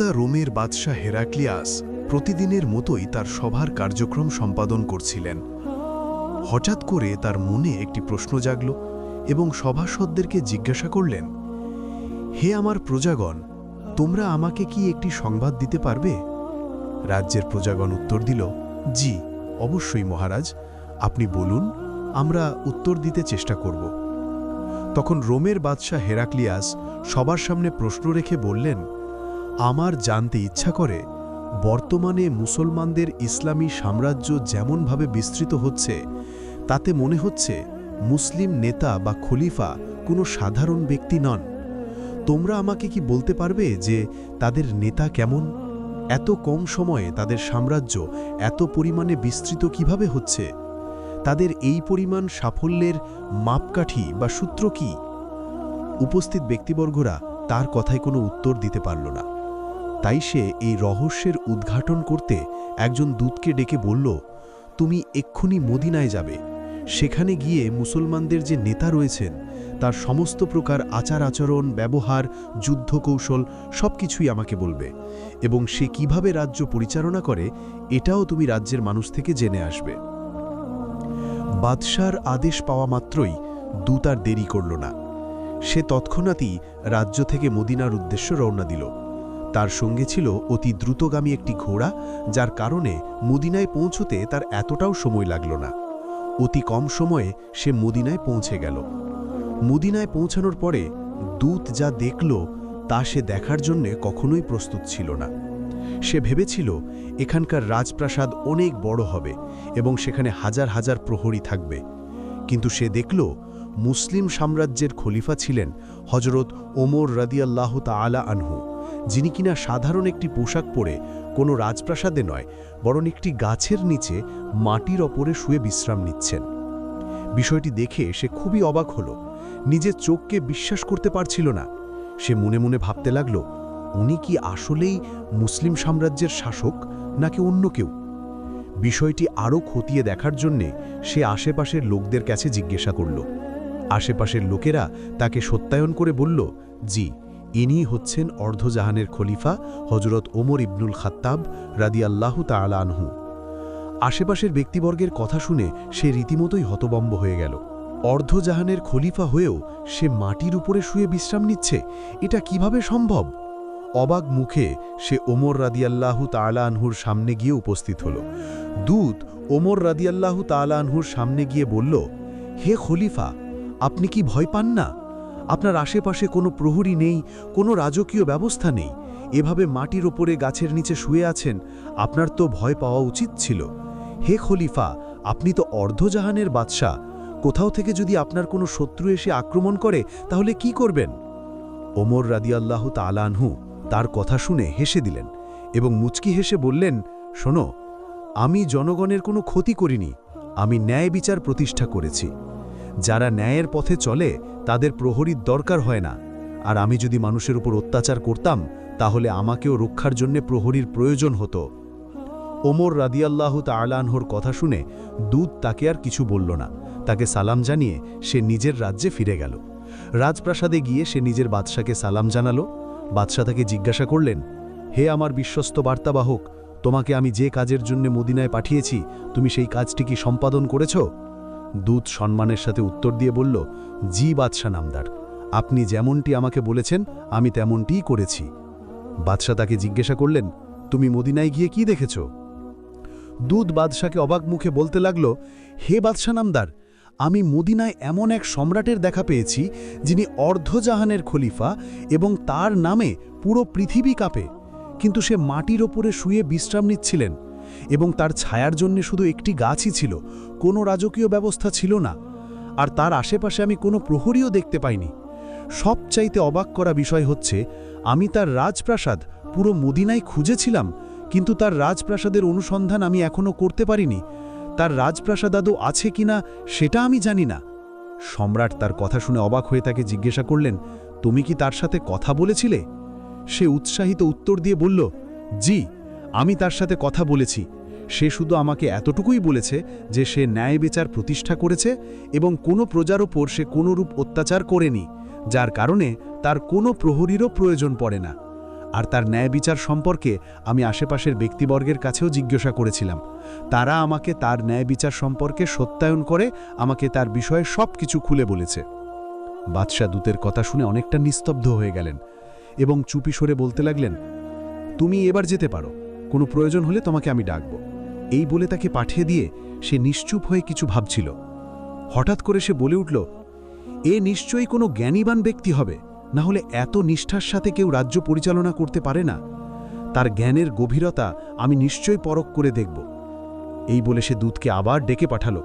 রোমের বাদশাহ হেরাক্লিয়াস প্রতিদিনের মতোই তার সভার কার্যক্রম সম্পাদন করছিলেন। হঠাৎ করে তার মনে একটি প্রশ্ন জাগল এবং সভাসদদেরকে জিজ্ঞাসা করলেন, হে আমার প্রজাগণ, তোমরা আমাকে কি একটি সংবাদ দিতে পারবে? রাজ্যের প্রজাগণ উত্তর দিল, জি, অবশ্যই মহারাজ, আপনি বলুন, আমরা উত্তর দিতে চেষ্টা করব। তখন রোমের বাদশাহ হেরাক্লিয়াস সবার সামনে প্রশ্ন রেখে বললেন, আমার জানতে ইচ্ছা করে বর্তমানে মুসলমানদের ইসলামী সাম্রাজ্য যেমনভাবে বিস্তৃত হচ্ছে তাতে মনে হচ্ছে মুসলিম নেতা বা খলিফা কোনো সাধারণ ব্যক্তি নন। তোমরা আমাকে কি বলতে পারবে যে তাদের নেতা কেমন? এত কম সময়ে তাদের সাম্রাজ্য এত পরিমাণে বিস্তৃত কিভাবে হচ্ছে? তাদের এই পরিমাণ সাফল্যের মাপকাঠি বা সূত্র কি? উপস্থিত ব্যক্তিবর্গরা তার কথায় কোনো উত্তর দিতে পারল না। তাই সে এই রহস্যের উদ্ঘাটন করতে একজন দূতকে ডেকে বলল, তুমি এক্ষুনি মদিনায় যাবে, সেখানে গিয়ে মুসলমানদের যে নেতা রয়েছেন তার সমস্ত প্রকার আচার আচরণ, ব্যবহার, যুদ্ধকৌশল সবকিছুই আমাকে বলবে, এবং সে কিভাবে রাজ্য পরিচালনা করে এটাও তুমি রাজ্যের মানুষ থেকে জেনে আসবে। বাদশার আদেশ পাওয়া মাত্রই দূত আর দেরি করল না। সে তৎক্ষণাৎই রাজ্য থেকে মদিনার উদ্দেশ্য রওনা দিল। তার সঙ্গে ছিল অতি দ্রুতগামী একটি ঘোড়া, যার কারণে মদিনায় পৌঁছতে তার এতটাও সময় লাগল না। অতি কম সময়ে সে মদিনায় পৌঁছে গেল। মদিনায় পৌঁছানোর পরে দূত যা দেখল তা সে দেখার জন্যে কখনোই প্রস্তুত ছিল না। সে ভেবেছিল এখানকার রাজপ্রাসাদ অনেক বড় হবে এবং সেখানে হাজার হাজার প্রহরী থাকবে, কিন্তু সে দেখল মুসলিম সাম্রাজ্যের খলিফা ছিলেন হজরত ওমর রাদিয়াল্লাহু তাআলা আনহু, যিনি কিনা সাধারণ একটি পোশাক পরে কোনো রাজপ্রাসাদে নয়, বরং একটি গাছের নিচে মাটির ওপরে শুয়ে বিশ্রাম নিচ্ছেন। বিষয়টি দেখে সে খুবই অবাক হল, নিজের চোখকে বিশ্বাস করতে পারছিল না। সে মনে মনে ভাবতে লাগল, উনি কি আসলেই মুসলিম সাম্রাজ্যের শাসক নাকি অন্য কেউ? বিষয়টি আরও খতিয়ে দেখার জন্যে সে আশেপাশের লোকদের কাছে জিজ্ঞাসা করল। আশেপাশের লোকেরা তাকে সত্যায়ন করে বলল, জি, ইনি হচ্ছেন অর্ধজাহানের খলিফা হজরত ওমর ইবনুল খাত্তাব রাদিয়াল্লাহু তাআলা আনহু। আশেপাশের ব্যক্তিবর্গের কথা শুনে সে রীতিমতোই হতবম্ব হয়ে গেল। অর্ধজাহানের খলিফা হয়েও সে মাটির উপরে শুয়ে বিশ্রাম নিচ্ছে, এটা কিভাবে সম্ভব? অবাক মুখে সে ওমর রাদিয়াল্লাহু তাআলা আনহুর সামনে গিয়ে উপস্থিত হল। দূত ওমর রাদিয়াল্লাহু তাআলা আনহুর সামনে গিয়ে বলল, হে খলিফা, আপনি কি ভয় পান না? আপনার আশেপাশে কোনো প্রহরী নেই, কোনো রাজকীয় ব্যবস্থা নেই, এভাবে মাটির ওপরে গাছের নিচে শুয়ে আছেন, আপনার তো ভয় পাওয়া উচিত ছিল। হে খলিফা, আপনি তো অর্ধজাহানের বাদশাহ, কোথাও থেকে যদি আপনার কোনো শত্রু এসে আক্রমণ করে তাহলে কি করবেন? ওমর রাদিয়াল্লাহু তাআলা আনহু তার কথা শুনে হেসে দিলেন এবং মুচকি হেসে বললেন, শোনো, আমি জনগণের কোনো ক্ষতি করিনি, আমি ন্যায় বিচার প্রতিষ্ঠা করেছি। যারা ন্যায়ের পথে চলে তাদের প্রহরীর দরকার হয় না, আর আমি যদি মানুষের উপর অত্যাচার করতাম তাহলে আমাকেও রক্ষার জন্য প্রহরীর প্রয়োজন হতো। ওমর রাদিয়াল্লাহু তাআলা আনহুর কথা শুনে দূত তাকে আর কিছু বলল না। তাকে সালাম জানিয়ে সে নিজের রাজ্যে ফিরে গেল। রাজপ্রাসাদে গিয়ে সে নিজের বাদশাকে সালাম জানালো। বাদশাহ তাকে জিজ্ঞাসা করলেন, হে আমার বিশ্বস্ত বার্তাবাহক, তোমাকে আমি যে কাজের জন্য মদিনায় পাঠিয়েছি তুমি সেই কাজটি কি সম্পাদন করেছ? দূত সম্মানের সাথে উত্তর দিয়ে বলল, জি বাদশাহ নামদার, আপনি যেমনটি আমাকে বলেছেন আমি তেমনটিই করেছি। বাদশাহ তাকে জিজ্ঞাসা করলেন, তুমি মদিনায় গিয়ে কি দেখেছ? দূত বাদশাকে অবাক মুখে বলতে লাগল, হে বাদশাহ নামদার, আমি মদিনায় এমন এক সম্রাটের দেখা পেয়েছি যিনি অর্ধজাহানের খলিফা এবং তার নামে পুরো পৃথিবী কাঁপে, কিন্তু সে মাটির ওপরে শুয়ে বিশ্রাম নিচ্ছিলেন এবং তার ছায়ার জন্য শুধু একটি গাছই ছিল, কোনো রাজকীয় ব্যবস্থা ছিল না, আর তার আশেপাশে আমি কোনো প্রহরীও দেখতে পাইনি। সবচাইতে অবাক করা বিষয় হচ্ছে, আমি তার রাজপ্রাসাদ পুরো মদিনায় খুঁজেছিলাম, কিন্তু তার রাজপ্রাসাদের অনুসন্ধান আমি এখনও করতে পারিনি। তার রাজপ্রাসাদ আদৌ আছে কিনা সেটা আমি জানি না। সম্রাট তার কথা শুনে অবাক হয়ে তাকে জিজ্ঞাসা করলেন, তুমি কি তার সাথে কথা বলেছিলে? সে উৎসাহিত উত্তর দিয়ে বলল, জি, আমি তার সাথে কথা বলেছি। সে শুধু আমাকে এতটুকুই বলেছে যে সে ন্যায় বিচার প্রতিষ্ঠা করেছে এবং কোনো প্রজার ওপর সে কোনোরূপ অত্যাচার করেনি, যার কারণে তার কোনো প্রহরীরও প্রয়োজন পড়ে না। আর তার ন্যায় বিচার সম্পর্কে আমি আশেপাশের ব্যক্তিবর্গের কাছেও জিজ্ঞাসা করেছিলাম। তারা আমাকে তার ন্যায় বিচার সম্পর্কে সত্যায়ন করে আমাকে তার বিষয়ে সব কিছু খুলে বলেছে। বাদশাহ দূতের কথা শুনে অনেকটা নিস্তব্ধ হয়ে গেলেন এবং চুপি সরে বলতে লাগলেন, তুমি এবার যেতে পারো, কোনো প্রয়োজন হলে তোমাকে আমি ডাকব। এই বলে তাকে পাঠিয়ে দিয়ে সে নিশ্চুপ হয়ে কিছু ভাবছিল। হঠাৎ করে সে বলে উঠল, এ নিশ্চয়ই কোনো জ্ঞানীবান ব্যক্তি হবে, না হলে এত নিষ্ঠার সাথে কেউ রাজ্য পরিচালনা করতে পারে না। তার জ্ঞানের গভীরতা আমি নিশ্চয়ই পরখ করে দেখব। এই বলে সে দূতকে আবার ডেকে পাঠালো।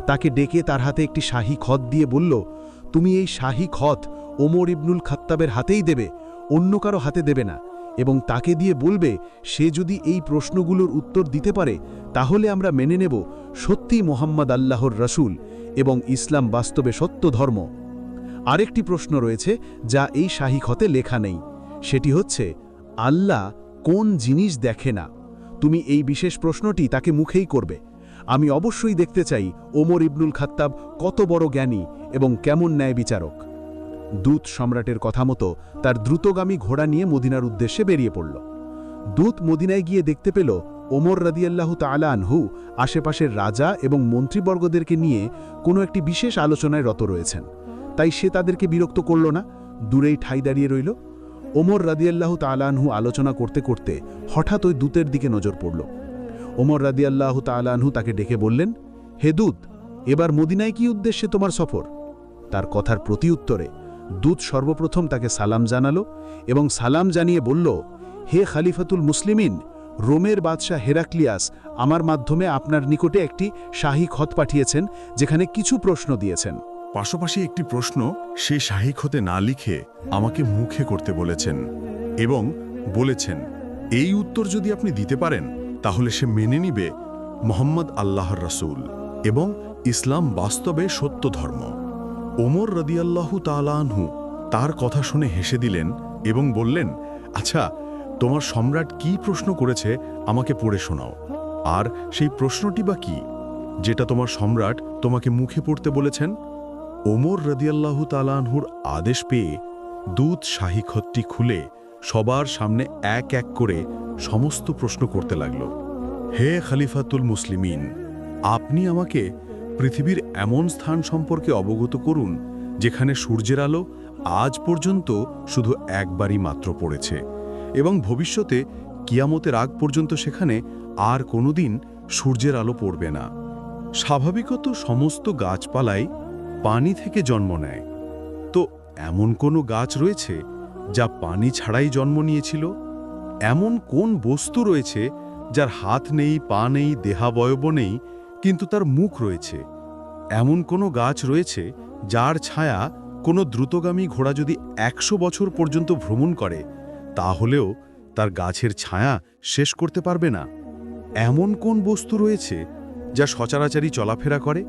তাকে ডেকে তার হাতে একটি শাহী খত দিয়ে বলল, তুমি এই শাহী খত ওমর ইবনুল খাত্তাবের হাতেই দেবে, অন্য কারো হাতে দেবে না, এবং তাকে দিয়ে বলবে সে যদি এই প্রশ্নগুলোর উত্তর দিতে পারে তাহলে আমরা মেনে নেব সত্যি মোহাম্মদ আল্লাহর রসুল এবং ইসলাম বাস্তবে সত্য ধর্ম। আরেকটি প্রশ্ন রয়েছে যা এই শাহী খতে লেখা নেই, সেটি হচ্ছে, আল্লাহ কোন জিনিস দেখে না? তুমি এই বিশেষ প্রশ্নটি তাকে মুখেই করবে। আমি অবশ্যই দেখতে চাই ওমর ইবনুল খাত্তাব কত বড় জ্ঞানী এবং কেমন ন্যায় বিচারক। দূত সম্রাটের কথা মতো তার দ্রুতগামী ঘোড়া নিয়ে মদিনার উদ্দেশ্যে বেরিয়ে পড়ল। দূত মদিনায় গিয়ে দেখতে পেল ওমর রাদিয়াল্লাহু তাআলা আনহু আশেপাশের রাজা এবং মন্ত্রীবর্গদেরকে নিয়ে কোনো একটি বিশেষ আলোচনায় রত রয়েছেন। তাই সে তাদেরকে বিরক্ত করল না, দূরেই ঠাই দাঁড়িয়ে রইল। ওমর রাদিয়াল্লাহু তাআলা আনহু আলোচনা করতে করতে হঠাৎ ওই দূতের দিকে নজর পড়ল। ওমর রাদিয়াল্লাহু তাআলা আনহু তাকে ডেকে বললেন, হে দূত, এবার মদিনায় কি উদ্দেশ্যে তোমার সফর? তার কথার প্রতিউত্তরে দূত সর্বপ্রথম তাকে সালাম জানালো এবং সালাম জানিয়ে বলল, হে খলিফাতুল মুসলিমিন, রোমের বাদশাহ হেরাক্লিয়াস আমার মাধ্যমে আপনার নিকটে একটি শাহী খত পাঠিয়েছেন, যেখানে কিছু প্রশ্ন দিয়েছেন। পাশাপাশি একটি প্রশ্ন সেই শাহী খতে না লিখে আমাকে মুখে করতে বলেছেন এবং বলেছেন, এই উত্তর যদি আপনি দিতে পারেন তাহলে সে মেনে নিবে মোহাম্মদ আল্লাহর রসুল এবং ইসলাম বাস্তবে সত্য ধর্ম। ওমর রাদিয়াল্লাহু তাআলা আনহু তার কথা শুনে হেসে দিলেন এবং বললেন, আচ্ছা, তোমার সম্রাট কি প্রশ্ন করেছে আমাকে পড়ে শোনাও। আর সেই প্রশ্নটি বা কি যেটা তোমার সম্রাট তোমাকে মুখে পড়তে বলেছেন? ওমর রাদিয়াল্লাহু তাআলা আনহুর আদেশ পেয়ে দূত শাহী খতটি খুলে সবার সামনে এক এক করে সমস্ত প্রশ্ন করতে লাগল। হে খলিফাতুল মুসলিমিন, আপনি আমাকে পৃথিবীর এমন স্থান সম্পর্কে অবগত করুন যেখানে সূর্যের আলো আজ পর্যন্ত শুধু একবারই মাত্র পড়েছে এবং ভবিষ্যতে কিয়ামতের আগ পর্যন্ত সেখানে আর কোনোদিন সূর্যের আলো পড়বে না। স্বাভাবিকত সমস্ত গাছপালাই পানি থেকে জন্ম নেয়, তো এমন কোনো গাছ রয়েছে যা পানি ছাড়াই জন্ম নিয়েছিল? এমন কোন বস্তু রয়েছে যার হাত নেই, পা নেই, দেহাবয়ব নেই, কিন্তু তার মুখ রয়েছে? এমন কোনো গাছ রয়েছে যার ছায়া কোনো দ্রুতগামী ঘোড়া যদি 100 বছর পর্যন্ত ভ্রমণ করে তাহলেও তার গাছের ছায়া শেষ করতে পারবে না? এমন কোন বস্তু রয়েছে যা সচরাচরই চলাফেরা করে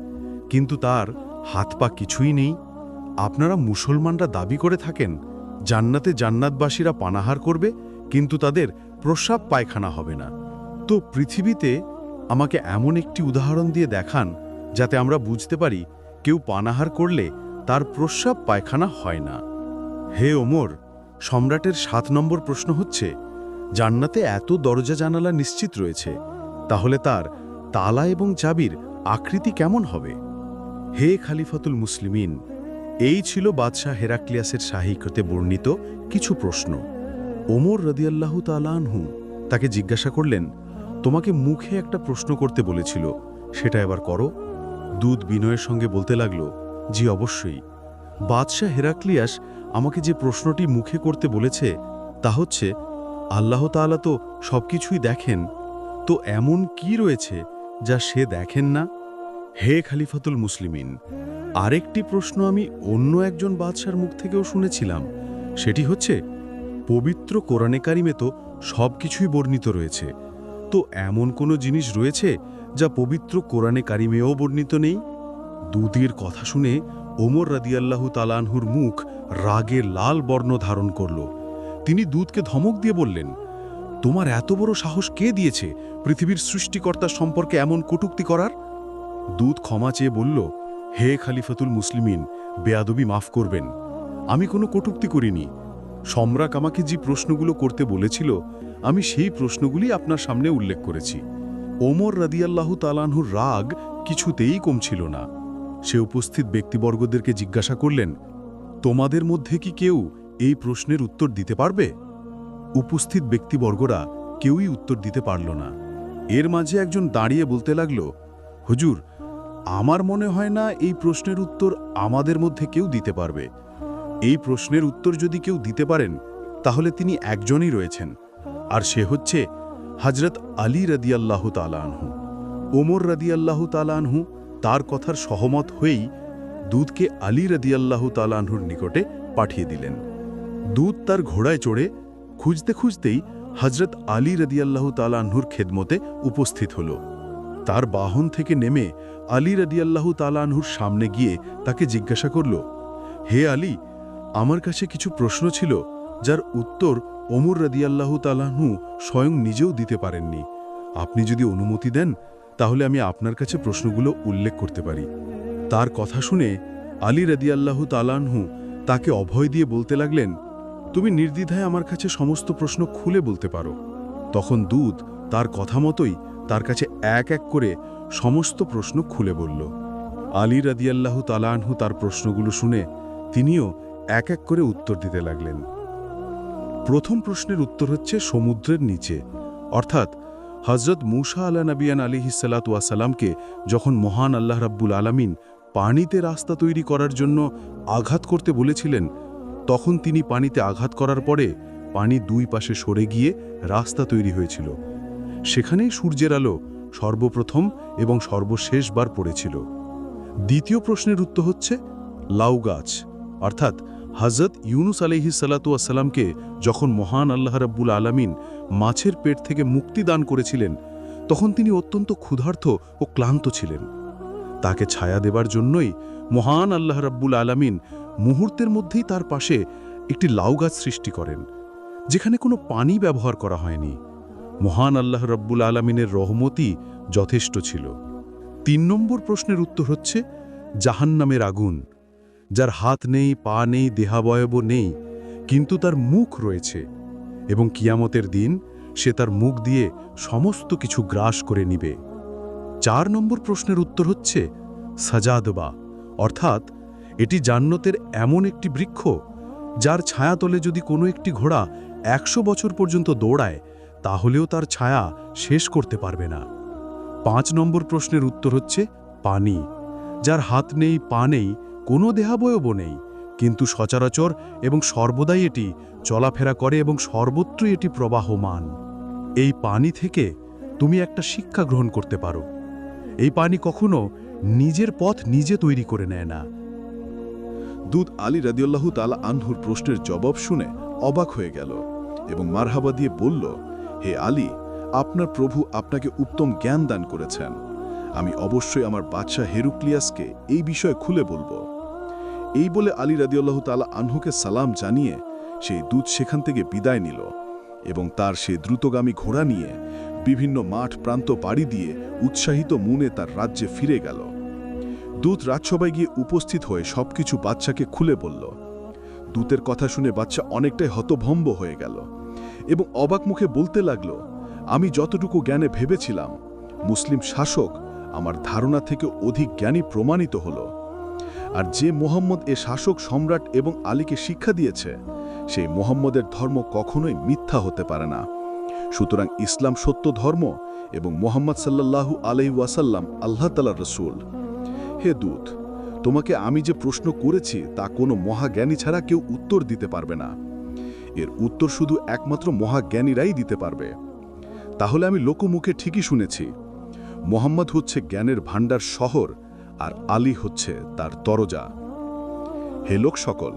কিন্তু তার হাত পা কিছুই নেই? আপনারা মুসলমানরা দাবি করে থাকেন জান্নাতে জান্নাতবাসীরা পানাহার করবে, কিন্তু তাদের প্রস্রাব পায়খানা হবে না। তো পৃথিবীতে আমাকে এমন একটি উদাহরণ দিয়ে দেখান যাতে আমরা বুঝতে পারি কেউ পানাহার করলে তার প্রস্রাব পায়খানা হয় না। হে ওমর, সম্রাটের 7 নম্বর প্রশ্ন হচ্ছে, জান্নাতে এত দরজা জানালা নিশ্চিত রয়েছে, তাহলে তার তালা এবং চাবির আকৃতি কেমন হবে? হে খলিফাতুল মুসলিমিন, এই ছিল বাদশাহ হেরাক্লিয়াসের শাহী খতে বর্ণিত কিছু প্রশ্ন। ওমর রাদিয়াল্লাহু তাআলা আনহু তাকে জিজ্ঞাসা করলেন, তোমাকে মুখে একটা প্রশ্ন করতে বলেছিল, সেটা এবার করো। দূত বিনয়ের সঙ্গে বলতে লাগল, জি অবশ্যই। বাদশাহ হেরাক্লিয়াস আমাকে যে প্রশ্নটি মুখে করতে বলেছে তা হচ্ছে, আল্লাহ তাআলা তো সবকিছুই দেখেন, তো এমন কি রয়েছে যা সে দেখেন না? হে খলিফাতুল মুসলিমিন, আরেকটি প্রশ্ন আমি অন্য একজন বাদশার মুখ থেকেও শুনেছিলাম, সেটি হচ্ছে, পবিত্র কোরআনে কারিমে তো সবকিছুই বর্ণিত রয়েছে, তো এমন কোনো জিনিস রয়েছে যা পবিত্র কোরআনে কারিমেও বর্ণিত নেই? দূতের কথা শুনে ওমর রাদিয়াল্লাহু তাআলা আনহুর মুখ রাগে লাল বর্ণ ধারণ করল। তিনি দূতকে ধমক দিয়ে বললেন, তোমার এত বড় সাহস কে দিয়েছে পৃথিবীর সৃষ্টিকর্তা সম্পর্কে এমন কটূক্তি করার? দূত ক্ষমা চেয়ে বলল, হে খলিফাতুল মুসলিমিন, বেয়াদবি মাফ করবেন, আমি কোনো কটূক্তি করিনি। সম্রাট আমাকে যে প্রশ্নগুলো করতে বলেছিল আমি সেই প্রশ্নগুলি আপনার সামনে উল্লেখ করেছি। ওমর রাদিয়াল্লাহু তাআলাহুর রাগ কিছুতেই কমছিল না। সে উপস্থিত ব্যক্তিবর্গদেরকে জিজ্ঞাসা করলেন, তোমাদের মধ্যে কি কেউ এই প্রশ্নের উত্তর দিতে পারবে? উপস্থিত ব্যক্তিবর্গরা কেউই উত্তর দিতে পারল না। এর মাঝে একজন দাঁড়িয়ে বলতে লাগল, হুজুর, আমার মনে হয় না এই প্রশ্নের উত্তর আমাদের মধ্যে কেউ দিতে পারবে। এই প্রশ্নের উত্তর যদি কেউ দিতে পারেন তাহলে তিনি একজনই রয়েছেন, আর সে হচ্ছে হযরত আলী রাদিয়াল্লাহু তাআলা আনহু। ওমর রাদিয়াল্লাহু তাআলা আনহু তার কথার সহমত হয়েই দূতকে আলী রাদিয়াল্লাহু তাআলা আনহুর নিকটে পাঠিয়ে দিলেন। দূত তার ঘোড়ায় চড়ে খুঁজতে খুঁজতেই হযরত আলী রাদিয়াল্লাহু তাআলা আনহুর খেদমতে উপস্থিত হল। তার বাহন থেকে নেমে আলী রাদিয়াল্লাহু তাআলা আনহুর সামনে গিয়ে তাকে জিজ্ঞাসা করল, হে আলী, আমার কাছে কিছু প্রশ্ন ছিল যার উত্তর ওমর রাদিয়াল্লাহু তাআলা আনহু স্বয়ং নিজেও দিতে পারেননি। আপনি যদি অনুমতি দেন তাহলে আমি আপনার কাছে প্রশ্নগুলো উল্লেখ করতে পারি। তার কথা শুনে আলী রাদিয়াল্লাহু তাআলা আনহু তাকে অভয় দিয়ে বলতে লাগলেন, তুমি নির্দ্বিধায় আমার কাছে সমস্ত প্রশ্ন খুলে বলতে পারো। তখন দূত তার কথা মতোই তার কাছে এক এক করে সমস্ত প্রশ্ন খুলে বলল। আলী রাদিয়াল্লাহু তাআলা আনহু তার প্রশ্নগুলো শুনে তিনিও এক এক করে উত্তর দিতে লাগলেন। প্রথম প্রশ্নের উত্তর হচ্ছে সমুদ্রের নিচে, অর্থাৎ হযরত মূসা নবিয়ান আলাইহিস সালাতু ওয়াস সালামকে যখন মহান আল্লাহ রাব্বুল আলামিন পানিতে রাস্তা তৈরি করার জন্য আঘাত করতে বলেছিলেন, তখন তিনি পানিতে আঘাত করার পরে পানি দুই পাশে সরে গিয়ে রাস্তা তৈরি হয়েছিল। সেখানেই সূর্যের আলো সর্বপ্রথম এবং সর্বশেষবার পড়েছিল। দ্বিতীয় প্রশ্নের উত্তর হচ্ছে লাউ গাছ, অর্থাৎ হযরত ইউনুস আলাইহিস সালাতু ওয়াস সালামকে যখন মহান আল্লাহ রাব্বুল আলামিন মাছের পেট থেকে মুক্তি দান করেছিলেন, তখন তিনি অত্যন্ত ক্ষুধার্ত ও ক্লান্ত ছিলেন। তাকে ছায়া দেবার জন্যই মহান আল্লাহ রাব্বুল আলামিন মুহূর্তের মধ্যেই তার পাশে একটি লাউ গাছ সৃষ্টি করেন, যেখানে কোনো পানি ব্যবহার করা হয়নি। মহান আল্লাহ রাব্বুল আলামিনের রহমতই যথেষ্ট ছিল। ৩ নম্বর প্রশ্নের উত্তর হচ্ছে জাহান্নামের আগুন, যার হাত নেই, পা নেই, দেহাবয়ব নেই, কিন্তু তার মুখ রয়েছে, এবং কিয়ামতের দিন সে তার মুখ দিয়ে সমস্ত কিছু গ্রাস করে নিবে। ৪ নম্বর প্রশ্নের উত্তর হচ্ছে সাজাদবা, অর্থাৎ এটি জান্নাতের এমন একটি বৃক্ষ যার ছায়াতলে যদি কোনো একটি ঘোড়া ১০০ বছর পর্যন্ত দৌড়ায় তাহলেও তার ছায়া শেষ করতে পারবে না। ৫ নম্বর প্রশ্নের উত্তর হচ্ছে পানি, যার হাত নেই, পা নেই, কোনো দেহাবয়ব নেই, কিন্তু সচরাচর এবং সর্বদাই এটি চলাফেরা করে এবং সর্বত্রই এটি প্রবাহমান। এই পানি থেকে তুমি একটা শিক্ষা গ্রহণ করতে পারো। এই পানি কখনো নিজের পথ নিজে তৈরি করে নেয় না। দূত আলী রাদিয়াল্লাহু তাআলা আনহুর প্রশ্নের জবাব শুনে অবাক হয়ে গেল এবং মারহাবা দিয়ে বলল, হে আলী, আপনার প্রভু আপনাকে উত্তম জ্ঞান দান করেছেন। আমি অবশ্যই আমার বাদশাহ হেরাক্লিয়াসকে এই বিষয়ে খুলে বলবো। এই বলে আলী রাদিয়াল্লাহু তাআলা আনহুকে সালাম জানিয়ে সেই দূত সেখান থেকে বিদায় নিল এবং তার সেই দ্রুতগামী ঘোড়া নিয়ে বিভিন্ন মাঠ প্রান্ত পাড়ি দিয়ে উৎসাহিত মনে তার রাজ্যে ফিরে গেল। দূত রাজসভায় গিয়ে উপস্থিত হয়ে সবকিছু বাদশাকে খুলে বলল। দূতের কথা শুনে বাদশা অনেকটাই হতভম্ব হয়ে গেল এবং অবাক মুখে বলতে লাগল, আমি যতটুকু জ্ঞানে ভেবেছিলাম মুসলিম শাসক আমার ধারণা থেকে অধিক জ্ঞানী প্রমাণিত হল। আর যে মোহাম্মদ এ শাসক, সম্রাট এবং আলীকে শিক্ষা দিয়েছে, সেই মোহাম্মদের ধর্ম কখনোই মিথ্যা হতে পারে না। সুতরাং ইসলাম সত্য ধর্ম এবং মোহাম্মদ সাল্লাল্লাহু আলাইহি ওয়াসাল্লাম আল্লাহ তাআলার রাসূল। হে দূত, তোমাকে আমি যে প্রশ্ন করেছি তা কোনো মহাজ্ঞানী ছাড়া কেউ উত্তর দিতে পারবে না। এর উত্তর শুধু একমাত্র মহাজ্ঞানীরাই দিতে পারবে। তাহলে আমি লোকমুখে ঠিকই শুনেছি, মোহাম্মদ হচ্ছে জ্ঞানের ভাণ্ডার শহর আর আলী হচ্ছে তার দরজা। হে লোক সকল,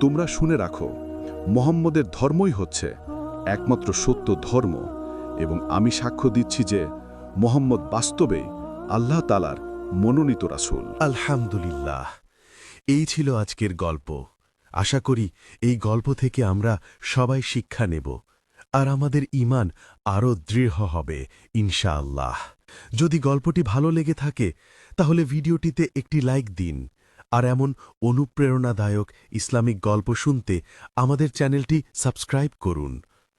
তোমরা শুনে রাখো, মোহাম্মদের ধর্মই হচ্ছে একমাত্র সত্য ধর্ম এবং আমি সাক্ষ্য দিচ্ছি যে মোহাম্মদ বাস্তবে আল্লাহ তাআলার মনোনীত রাসূল। আলহামদুলিল্লাহ, এই ছিল আজকের গল্প। আশা করি এই গল্প থেকে আমরা সবাই শিক্ষা নেব আর আমাদের ঈমান আরও দৃঢ় হবে ইনশাআল্লাহ। যদি গল্পটি ভালো লেগে থাকে তাহলে ভিডিওটিতে একটি লাইক দিন আর এমন অনুপ্রেরণাদায়ক ইসলামিক গল্প শুনতে আমাদের চ্যানেলটি সাবস্ক্রাইব করুন।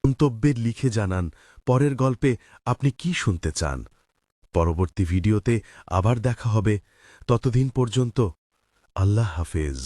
মন্তব্যে লিখে জানান পরের গল্পে আপনি কি শুনতে চান। পরবর্তী ভিডিওতে আবার দেখা হবে। ততদিন পর্যন্ত আল্লাহ হাফেজ।